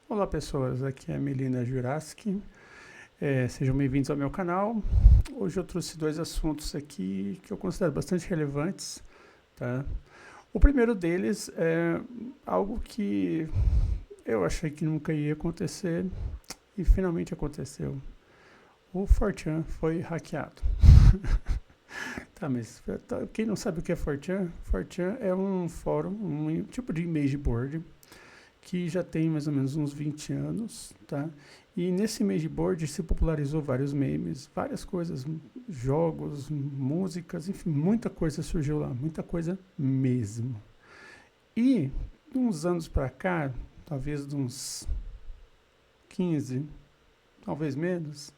Olá pessoas, aqui é a Melina Juraski, sejam bem-vindos ao meu canal. Hoje eu trouxe dois assuntos aqui que eu considero bastante relevantes, tá? O primeiro deles é algo que eu achei que nunca ia acontecer e finalmente aconteceu. O 4chan foi hackeado. Tá, mas quem não sabe o que é 4chan? 4chan é um fórum, um tipo de image board que já tem mais ou menos uns 20 anos, tá? E nesse image board se popularizou vários memes, várias coisas, jogos, músicas, enfim, muita coisa surgiu lá, muita coisa mesmo. E de uns anos para cá, talvez de uns 15, talvez menos,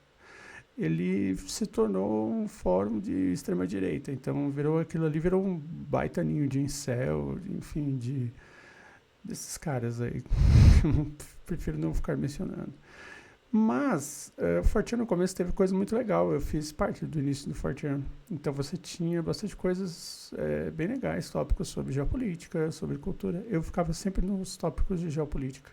ele se tornou um fórum de extrema direita. Então virou aquilo ali, virou um baita ninho de incel, enfim, desses caras aí. Prefiro não ficar mencionando. Mas o Fortean no começo teve coisa muito legal. Eu fiz parte do início do Fortean. Então você tinha bastante coisas bem legais, tópicos sobre geopolítica, sobre cultura. Eu ficava sempre nos tópicos de geopolítica.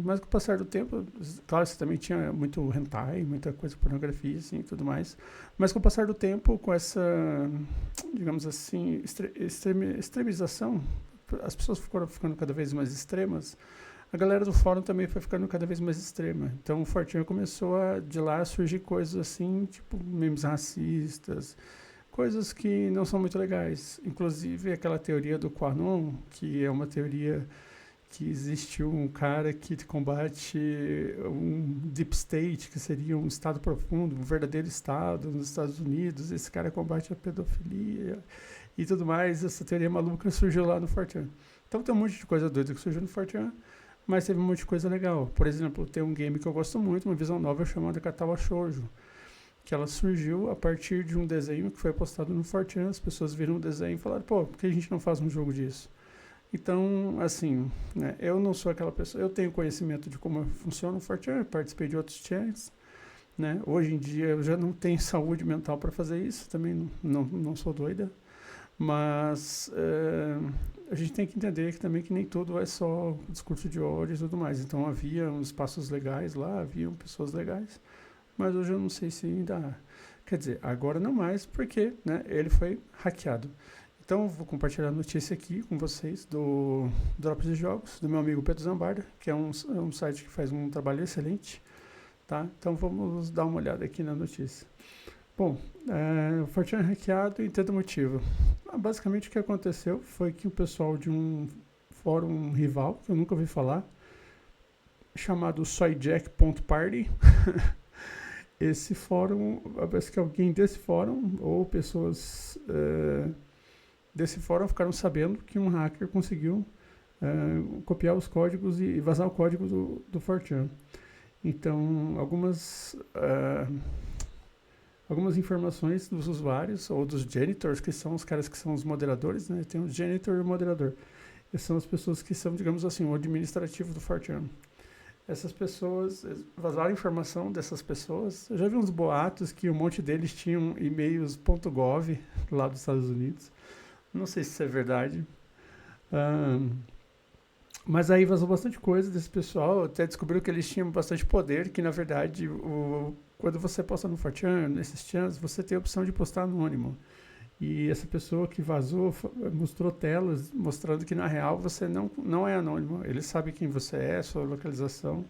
Mas com o passar do tempo, claro, você também tinha muito hentai, muita coisa, pornografia, assim, e tudo mais. Mas com o passar do tempo, com essa, digamos assim, extremização, as pessoas foram ficando cada vez mais extremas, a galera do fórum também foi ficando cada vez mais extrema. Então o Fortean começou de lá surgir coisas assim, tipo memes racistas, coisas que não são muito legais. Inclusive aquela teoria do QAnon, que é uma teoria que existe um cara que combate um deep state, que seria um estado profundo, um verdadeiro estado nos Estados Unidos. Esse cara combate a pedofilia e tudo mais. Essa teoria maluca surgiu lá no 4chan. Então tem um monte de coisa doida que surgiu no 4chan, mas teve um monte de coisa legal. Por exemplo, tem um game que eu gosto muito, uma visual novel chamada Katawa Shoujo, que ela surgiu a partir de um desenho que foi postado no 4chan. As pessoas viram o desenho e falaram, pô, por que a gente não faz um jogo disso? Então, assim, né, eu não sou aquela pessoa, eu tenho conhecimento de como funciona o 4chan, participei de outros chats, né? Hoje em dia eu já não tenho saúde mental para fazer isso, também não sou doida, mas a gente tem que entender que também que nem tudo é só discurso de ódio e tudo mais. Então havia uns espaços legais lá, haviam pessoas legais, mas hoje eu não sei se ainda há. Quer dizer, agora não mais, porque né, ele foi hackeado. Então, vou compartilhar a notícia aqui com vocês do Drops de Jogos, do meu amigo Pedro Zambarda, que é um site que faz um trabalho excelente. Tá? Então, vamos dar uma olhada aqui na notícia. Bom, o Fortran hackeado e tendo motivo. Basicamente, o que aconteceu foi que o pessoal de um fórum rival, que eu nunca ouvi falar, chamado soyjack.party, esse fórum, parece que alguém desse fórum, ou pessoas desse fórum ficaram sabendo que um hacker conseguiu copiar os códigos e vazar o código do 4chan. Então, algumas informações dos usuários ou dos janitors, que são os caras que são os moderadores, né? Tem o janitor e o moderador. Essas são as pessoas que são, digamos assim, o administrativo do 4chan. Essas pessoas vazaram informação dessas pessoas. Eu já vi uns boatos que um monte deles tinham e-mails .gov lá dos Estados Unidos. Não sei se isso é verdade. Mas aí vazou bastante coisa desse pessoal. Até descobriu que eles tinham bastante poder. Que na verdade, quando você posta no 4chan, nesses chans, você tem a opção de postar anônimo. E essa pessoa que vazou mostrou telas mostrando que na real você não é anônimo. Eles sabem quem você é, sua localização.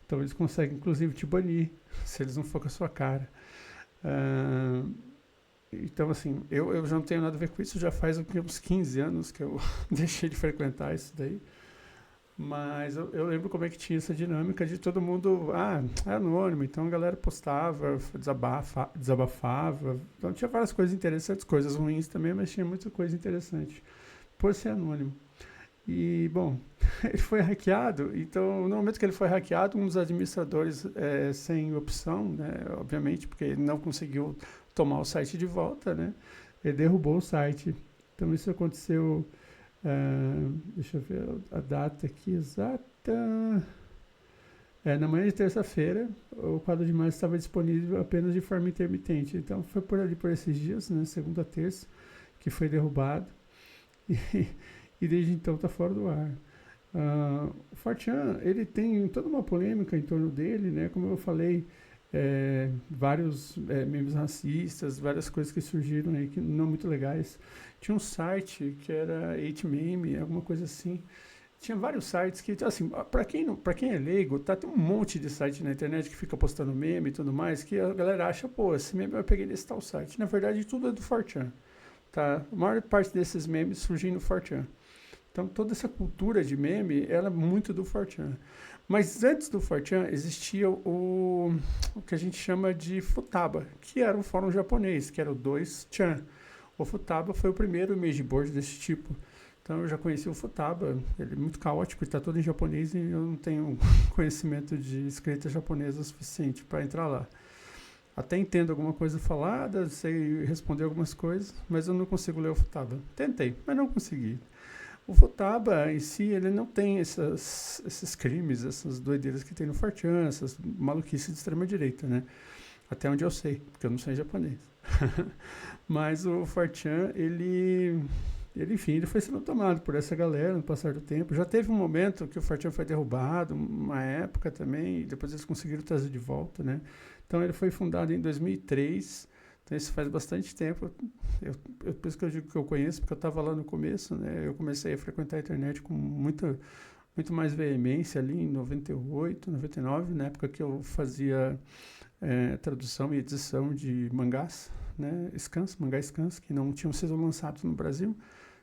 Então eles conseguem inclusive te banir se eles não for com a sua cara. Então, assim, eu já não tenho nada a ver com isso, já faz uns 15 anos que eu deixei de frequentar isso daí. Mas eu lembro como é que tinha essa dinâmica de todo mundo, é anônimo, então a galera postava, desabafava. Então tinha várias coisas interessantes, coisas ruins também, mas tinha muita coisa interessante por ser anônimo. E, bom, ele foi hackeado, então no momento que ele foi hackeado, um dos administradores sem opção, né, obviamente, porque ele não conseguiu tomar o site de volta, né, ele derrubou o site. Então isso aconteceu, deixa eu ver a data aqui exata, na manhã de terça-feira. O quadro de imagem estava disponível apenas de forma intermitente, então foi por ali por esses dias, né, segunda a terça, que foi derrubado. E desde então está fora do ar. O Fortean, ele tem toda uma polêmica em torno dele, né? Como eu falei, vários memes racistas, várias coisas que surgiram aí que não muito legais. Tinha um site que era 8meme, alguma coisa assim. Tinha vários sites que, assim, para quem é leigo, tem um monte de site na internet que fica postando meme e tudo mais, que a galera acha, pô, esse meme eu peguei desse tal site. Na verdade, tudo é do 4chan, tá? A maior parte desses memes surgiu no 4chan. Então, toda essa cultura de meme, ela é muito do 4chan. Mas antes do 4chan, existia o que a gente chama de Futaba, que era um fórum japonês, que era o 2chan. O Futaba foi o primeiro image board desse tipo. Então, eu já conheci o Futaba, ele é muito caótico, está todo em japonês e eu não tenho conhecimento de escrita japonesa o suficiente para entrar lá. Até entendo alguma coisa falada, sei responder algumas coisas, mas eu não consigo ler o Futaba. Tentei, mas não consegui. O Futaba em si, ele não tem esses crimes, essas doideiras que tem no 4chan, essas maluquices de extrema direita, né? Até onde eu sei, porque eu não sei japonês. Mas o 4chan, enfim, ele foi sendo tomado por essa galera no passar do tempo. Já teve um momento que o 4chan foi derrubado, uma época também, e depois eles conseguiram trazer de volta, né? Então ele foi fundado em 2003, então isso faz bastante tempo. Por isso que eu digo que eu conheço, porque eu estava lá no começo, né? Eu comecei a frequentar a internet com muito mais veemência ali em 98, 99, na época que eu fazia tradução e edição de mangás, né? Mangá scans, que não tinham sido lançados no Brasil.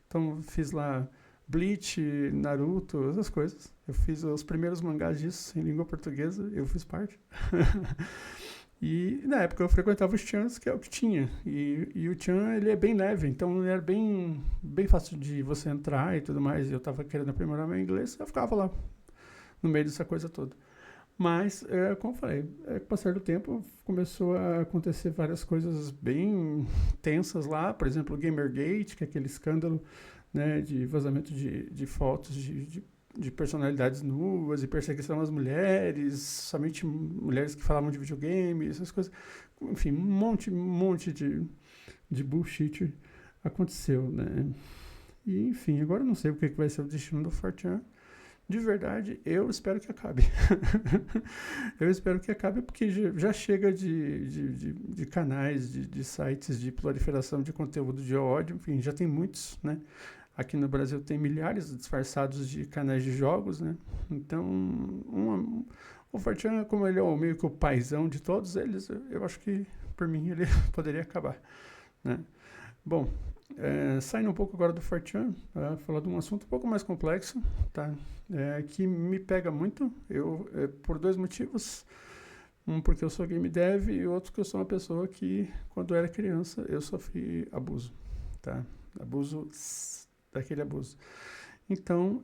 Então fiz lá Bleach, Naruto, essas coisas. Eu fiz os primeiros mangás disso em língua portuguesa, eu fiz parte. E na época eu frequentava os chans, que é o que tinha. E o chan, ele é bem leve, então ele era bem fácil de você entrar e tudo mais. Eu estava querendo aprimorar meu inglês, eu ficava lá, no meio dessa coisa toda. Mas, como eu falei, com o passar do tempo começou a acontecer várias coisas bem tensas lá. Por exemplo, o Gamergate, que é aquele escândalo, né, de vazamento de fotos de personalidades nuas e perseguição às mulheres, somente mulheres que falavam de videogame, essas coisas. Enfim, um monte de bullshit aconteceu, né? E, enfim, agora eu não sei o que vai ser o destino do 4chan. De verdade, eu espero que acabe. Eu espero que acabe porque já chega de canais, de sites de proliferação de conteúdo de ódio, enfim, já tem muitos, né? Aqui no Brasil tem milhares disfarçados de canais de jogos, né? Então, o 4chan, como ele é meio que o paizão de todos eles, eu acho que, por mim, ele poderia acabar, né? Bom, saindo um pouco agora do 4chan, falar de um assunto um pouco mais complexo, tá? Que me pega muito, por dois motivos. Um, porque eu sou game dev, e outro, que eu sou uma pessoa que, quando era criança, eu sofri abuso, tá? Daquele abuso. Então,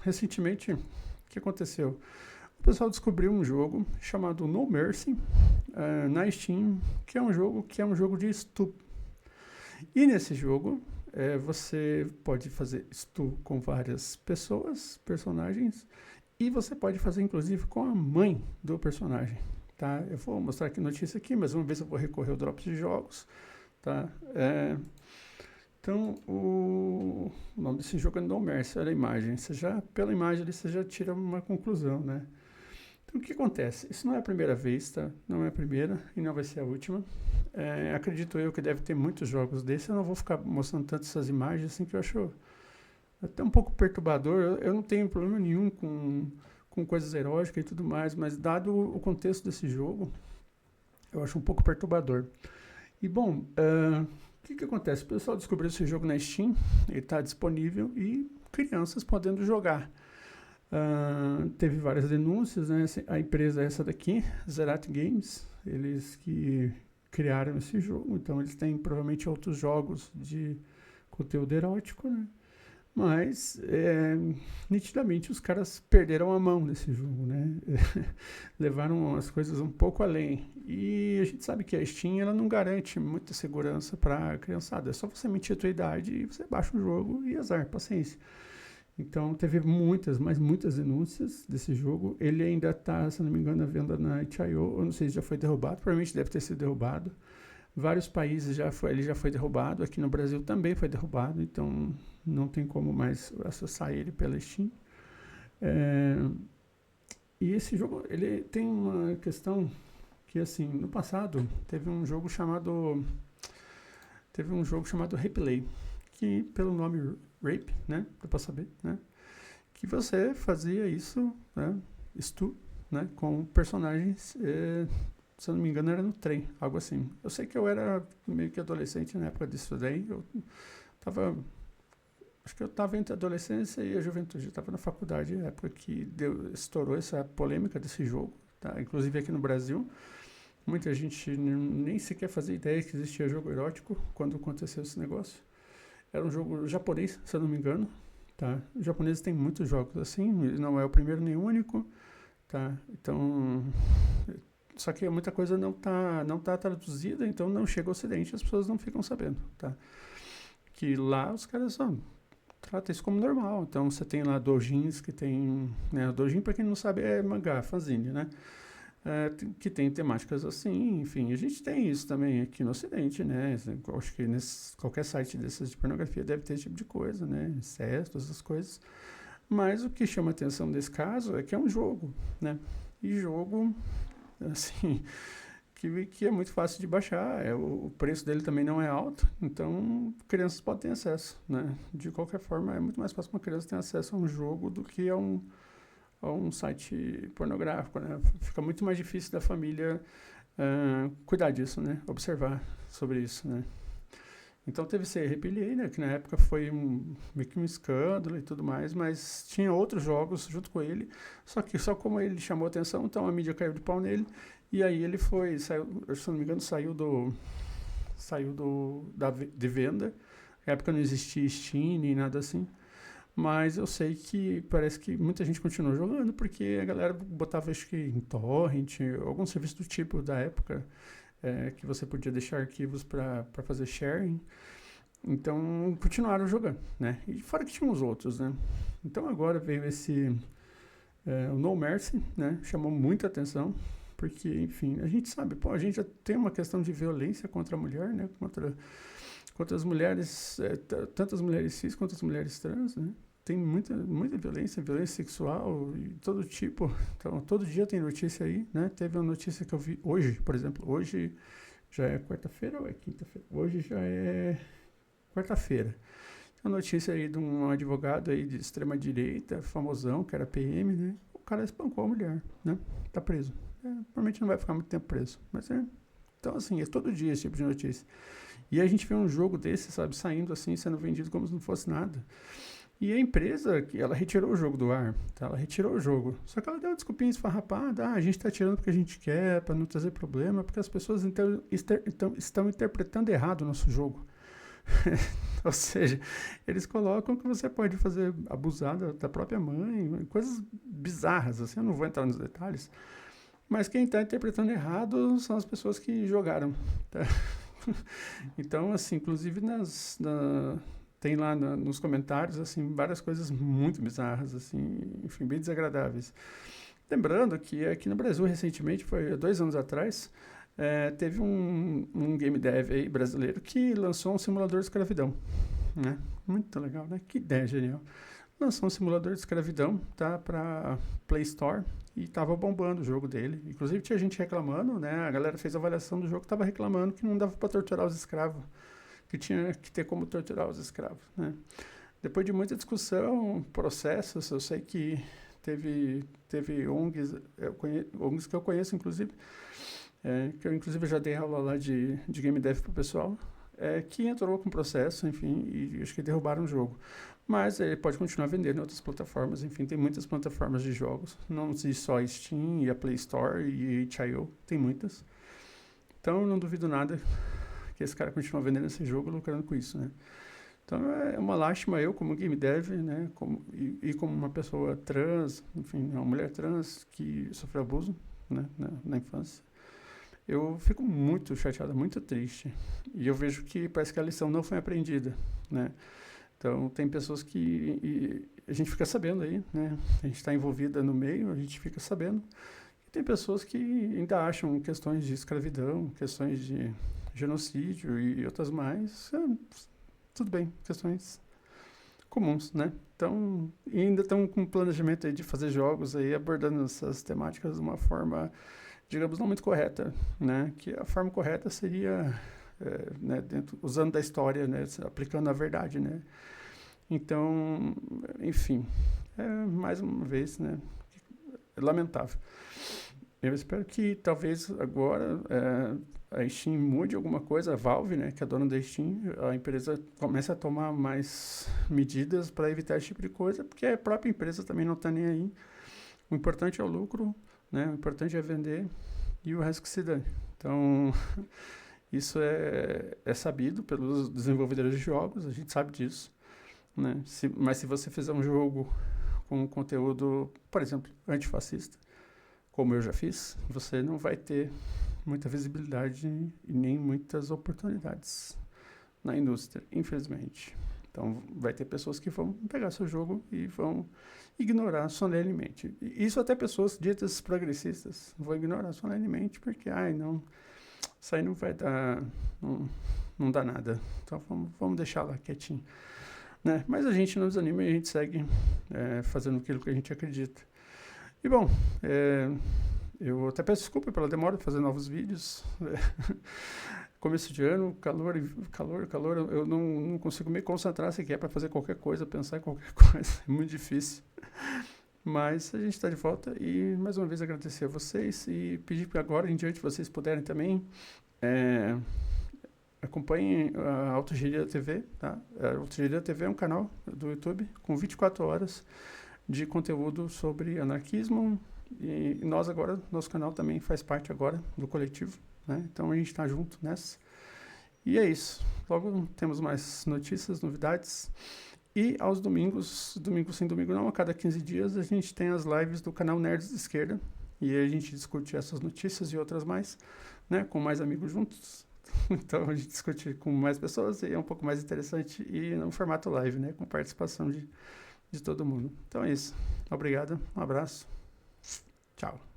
recentemente, o que aconteceu? O pessoal descobriu um jogo chamado No Mercy, na Steam, que é um jogo de estupro. E nesse jogo, você pode fazer stun com várias pessoas, personagens, e você pode fazer inclusive com a mãe do personagem, tá? Eu vou mostrar aqui notícia aqui, mas uma vez eu vou recorrer ao Drops de Jogos, tá? Então, o nome desse jogo é No Mercy, olha a imagem. Pela imagem ali, você já tira uma conclusão, né? Então, o que acontece? Isso não é a primeira vez, tá? Não é a primeira e não vai ser a última. Acredito eu que deve ter muitos jogos desses. Eu não vou ficar mostrando tanto essas imagens, assim, que eu acho até um pouco perturbador. Eu não tenho problema nenhum com coisas eróticas e tudo mais, mas dado o contexto desse jogo, eu acho um pouco perturbador. E, bom, o que acontece? O pessoal descobriu esse jogo na Steam, ele está disponível e crianças podendo jogar. Teve várias denúncias, né? A empresa é essa daqui, Zerat Games, eles que criaram esse jogo, então eles têm provavelmente outros jogos de conteúdo erótico, né? Mas, nitidamente, os caras perderam a mão nesse jogo, né? Levaram as coisas um pouco além. E a gente sabe que a Steam, ela não garante muita segurança para a criançada. É só você mentir a tua idade e você baixa o jogo e azar, paciência. Então, teve muitas denúncias desse jogo. Ele ainda está, se não me engano, à venda na itch.io. Eu não sei se já foi derrubado, provavelmente deve ter sido derrubado. Vários países ele já foi derrubado, aqui no Brasil também foi derrubado, então não tem como mais acessar ele pela Steam. É, e esse jogo, ele tem uma questão que, assim, no passado teve um jogo chamado Replay, que pelo nome Rape, né, dá pra saber, né, que você fazia isso, né, né, com personagens, se eu não me engano era no trem, algo assim. Eu sei que eu era meio que adolescente na época disso daí, acho que eu estava entre a adolescência e a juventude, eu estava na faculdade, na época que estourou essa polêmica desse jogo, tá, inclusive aqui no Brasil. Muita gente nem sequer fazia ideia que existia jogo erótico quando aconteceu esse negócio. Era um jogo japonês, se eu não me engano, tá? Os japoneses têm muitos jogos assim, não é o primeiro nem o único, tá? Então, só que muita coisa não tá traduzida, então não chega ao Ocidente, as pessoas não ficam sabendo, tá? Que lá os caras só tratam isso como normal. Então você tem lá doujins que tem, né? Doujin, pra quem não sabe, é mangá, fanzine, né? Que tem temáticas assim, enfim, a gente tem isso também aqui no Ocidente, né? Eu acho que qualquer site desses de pornografia deve ter esse tipo de coisa, né? Incesto, essas coisas. Mas o que chama atenção nesse caso é que é um jogo, né? E jogo, assim, que é muito fácil de baixar, o preço dele também não é alto, então crianças podem ter acesso, né? De qualquer forma, é muito mais fácil uma criança ter acesso a um jogo do que a um site pornográfico, né? Fica muito mais difícil da família cuidar disso, né? Observar sobre isso, né? Então teve esse Replay, né? Que na época foi meio que um escândalo e tudo mais, mas tinha outros jogos junto com ele, só que só como ele chamou atenção, então a mídia caiu de pau nele, e aí ele saiu, se não me engano, de venda. Na época não existia Steam nem nada assim. Mas eu sei que parece que muita gente continuou jogando, porque a galera botava, acho que em torrent, algum serviço do tipo da época, que você podia deixar arquivos para fazer sharing. Então, continuaram jogando, né? E fora que tinha os outros, né? Então, agora veio o No Mercy, né? Chamou muita atenção, porque, enfim, a gente sabe, a gente já tem uma questão de violência contra a mulher, né? Contra as mulheres, tanto as mulheres cis quanto as mulheres trans, né? Tem muita violência sexual e todo tipo. Então, todo dia tem notícia aí, né? Teve uma notícia que eu vi hoje, por exemplo. Hoje já é quarta-feira ou é quinta-feira? Hoje já é quarta-feira. A notícia aí de um advogado aí de extrema-direita, famosão, que era PM, né? O cara espancou a mulher, né? Tá preso. Provavelmente não vai ficar muito tempo preso. Mas então, assim, é todo dia esse tipo de notícia. E a gente vê um jogo desse, sabe, saindo assim, sendo vendido como se não fosse nada. E a empresa, ela retirou o jogo do ar, tá? Ela retirou o jogo. Só que ela deu uma desculpinha esfarrapada. A gente tá tirando porque a gente quer, para não trazer problema, porque as pessoas estão interpretando errado o nosso jogo. Ou seja, eles colocam que você pode fazer abusar da própria mãe, coisas bizarras, assim, eu não vou entrar nos detalhes. Mas quem está interpretando errado são as pessoas que jogaram, tá? Então, assim, inclusive tem lá nos comentários, assim, várias coisas muito bizarras, assim, enfim, bem desagradáveis. Lembrando que aqui no Brasil, recentemente, foi há 2 anos atrás, teve um game dev aí brasileiro que lançou um simulador de escravidão, né? Muito legal, né? Que ideia genial. Lançou um simulador de escravidão, tá? Pra Play Store e tava bombando o jogo dele. Inclusive tinha gente reclamando, né? A galera fez a avaliação do jogo, tava reclamando que não dava para torturar os escravos, que tinha que ter como torturar os escravos, né? Depois de muita discussão, processos, eu sei que teve ONGs, ONGs que eu conheço, inclusive, que eu inclusive já dei aula lá de game dev pro pessoal, que entrou com processo, enfim, e acho que derrubaram o jogo. Mas ele pode continuar vendendo em outras plataformas, enfim, tem muitas plataformas de jogos, não existe só Steam e a Play Store e itch.io, tem muitas. Então eu não duvido nada que esse cara continua vendendo esse jogo lucrando com isso, né? Então é uma lástima eu como game dev, né, e como uma pessoa trans, enfim, uma mulher trans que sofreu abuso, né, na infância. Eu fico muito chateado, muito triste. E eu vejo que parece que a lição não foi aprendida, né? Então, tem pessoas que a gente fica sabendo aí, né? A gente está envolvida no meio, a gente fica sabendo. E tem pessoas que ainda acham questões de escravidão, questões de genocídio e outras mais, tudo bem, questões comuns, né? Então, e ainda estão com planejamento aí de fazer jogos aí abordando essas temáticas de uma forma, digamos, não muito correta, né? Que a forma correta seria, né, usando da história, né? Aplicando a verdade, né? Então, enfim, mais uma vez, né? É lamentável. Eu espero que talvez agora a Steam mude alguma coisa, a Valve, né, que é a dona da Steam, a empresa comece a tomar mais medidas para evitar esse tipo de coisa, porque a própria empresa também não está nem aí. O importante é o lucro, né, o importante é vender e o resto que se dane. Então, isso é sabido pelos desenvolvedores de jogos, a gente sabe disso, né? Mas se você fizer um jogo com conteúdo, por exemplo, antifascista, como eu já fiz, você não vai ter muita visibilidade e nem muitas oportunidades na indústria, infelizmente. Então, vai ter pessoas que vão pegar seu jogo e vão ignorar solenemente. Isso até pessoas ditas progressistas vão ignorar solenemente porque, não, isso aí não vai dar, não dá nada. Então, vamos deixar lá quietinho, né? Mas a gente não desanima e a gente segue fazendo aquilo que a gente acredita. E bom, eu até peço desculpa pela demora de fazer novos vídeos. Começo de ano, calor, eu não consigo me concentrar sequer para fazer qualquer coisa, pensar em qualquer coisa, é muito difícil. Mas a gente está de volta e mais uma vez agradecer a vocês e pedir que agora em diante vocês puderem também acompanhem a Autoengenharia TV, tá? A Autoengenharia TV é um canal do YouTube com 24 horas de conteúdo sobre anarquismo e nós agora, nosso canal também faz parte agora do coletivo, né? Então a gente está junto nessa. E é isso. Logo temos mais notícias, novidades. E aos domingos, domingo sim, domingo não, a cada 15 dias a gente tem as lives do canal Nerds de Esquerda e a gente discute essas notícias e outras mais, né? Com mais amigos juntos. Então a gente discute com mais pessoas e é um pouco mais interessante e no formato live, né? Com participação de todo mundo. Então é isso. Obrigado, um abraço. Tchau.